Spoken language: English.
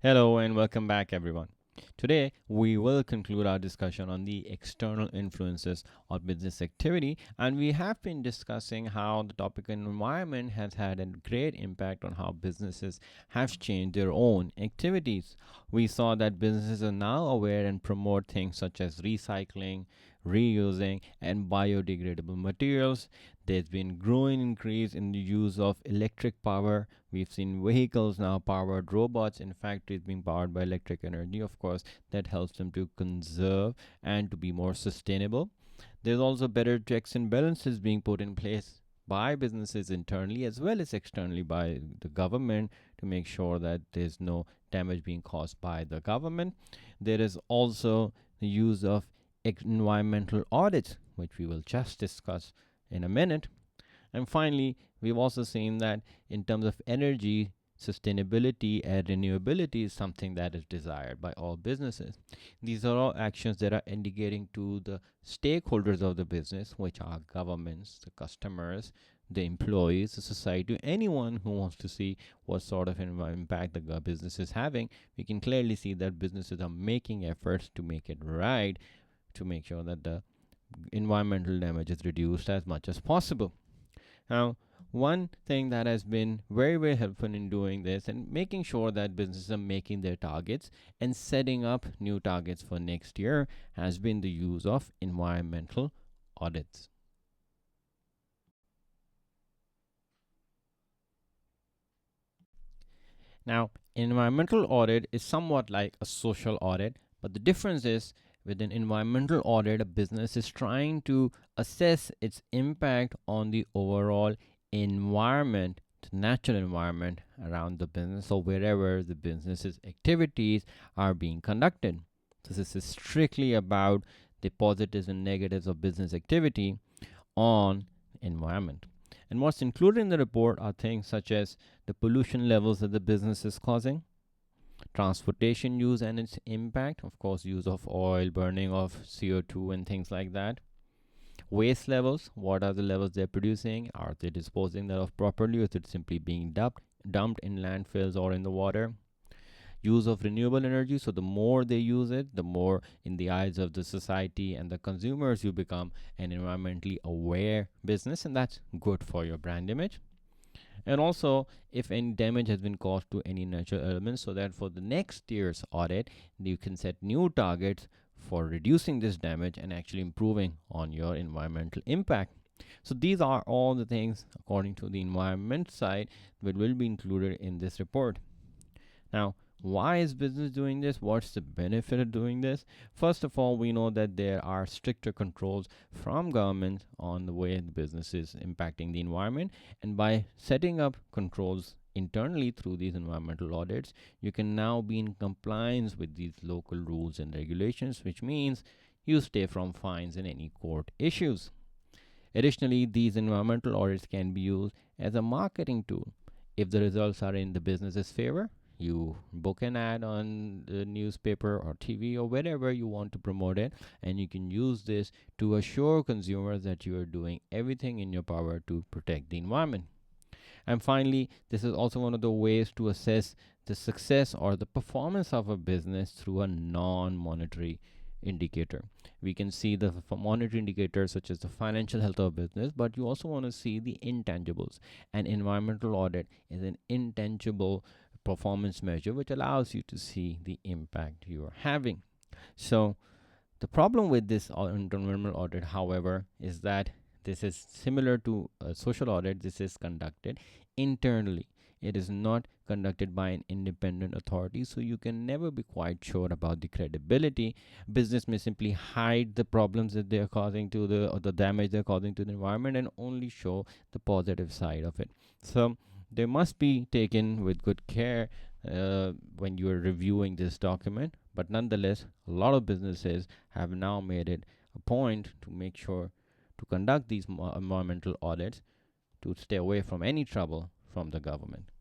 Hello and welcome back, everyone. Today, we will conclude our discussion on the external influences of business activity, and we have been discussing how the topic environment has had a great impact on how businesses have changed their own activities. We saw that businesses are now aware and promote things such as recycling, reusing, and biodegradable materials. There's been growing increase in the use of electric power. We've seen vehicles now powered robots in factories being powered by electric energy. Of course, that helps them to conserve and to be more sustainable. There's also better checks and balances being put in place by businesses internally as well as externally by the government to make sure that there's no damage being caused by the government. There is also the use of environmental audits, which we will just discuss in a minute. And finally, we've also seen that in terms of energy, sustainability and renewability is something that is desired by all businesses. These are all actions that are indicating to the stakeholders of the business, which are governments, the customers, the employees, the society, anyone who wants to see what sort of impact the business is having. We can clearly see that businesses are making efforts to make it right, to make sure that the environmental damage is reduced as much as possible. Now, one thing that has been very, very helpful in doing this and making sure that businesses are making their targets and setting up new targets for next year has been the use of environmental audits. Now, environmental audit is somewhat like a social audit, but the difference is with an environmental audit, a business is trying to assess its impact on the overall environment, the natural environment around the business or wherever the business's activities are being conducted. So, this is strictly about the positives and negatives of business activity on environment. And what's included in the report are things such as the pollution levels that the business is causing, transportation use and its impact, of course, use of oil, burning of CO2, and things like that. Waste levels, what are the levels they're producing? Are they disposing thereof properly, or is it simply being dumped in landfills or in the water? Use of renewable energy, so the more they use it, the more in the eyes of the society and the consumers you become an environmentally aware business, and that's good for your brand image. And also if any damage has been caused to any natural elements, so that for the next year's audit you can set new targets for reducing this damage and actually improving on your environmental impact. So these are all the things according to the environment side that will be included in this report. Now, why is business doing this? What's the benefit of doing this? First of all, we know that there are stricter controls from government on the way the business is impacting the environment. And by setting up controls internally through these environmental audits, you can now be in compliance with these local rules and regulations, which means you stay from fines and any court issues. Additionally, these environmental audits can be used as a marketing tool. If the results are in the business's favor, you book an ad on the newspaper or TV or wherever you want to promote it, and you can use this to assure consumers that you are doing everything in your power to protect the environment. And finally, this is also one of the ways to assess the success or the performance of a business through a non monetary indicator. We can see the monetary indicators such as the financial health of business, but you also want to see the intangibles. An environmental audit is an intangible performance measure which allows you to see the impact you are having. So, the problem with this environmental audit, however, is that this is similar to a social audit. This is conducted internally. It is not conducted by an independent authority, so you can never be quite sure about the credibility. Business may simply hide the problems that they are causing to the damage they're causing to the environment and only show the positive side of it. So they must be taken with good care when you are reviewing this document. But nonetheless, a lot of businesses have now made it a point to make sure to conduct these environmental audits to stay away from any trouble from the government.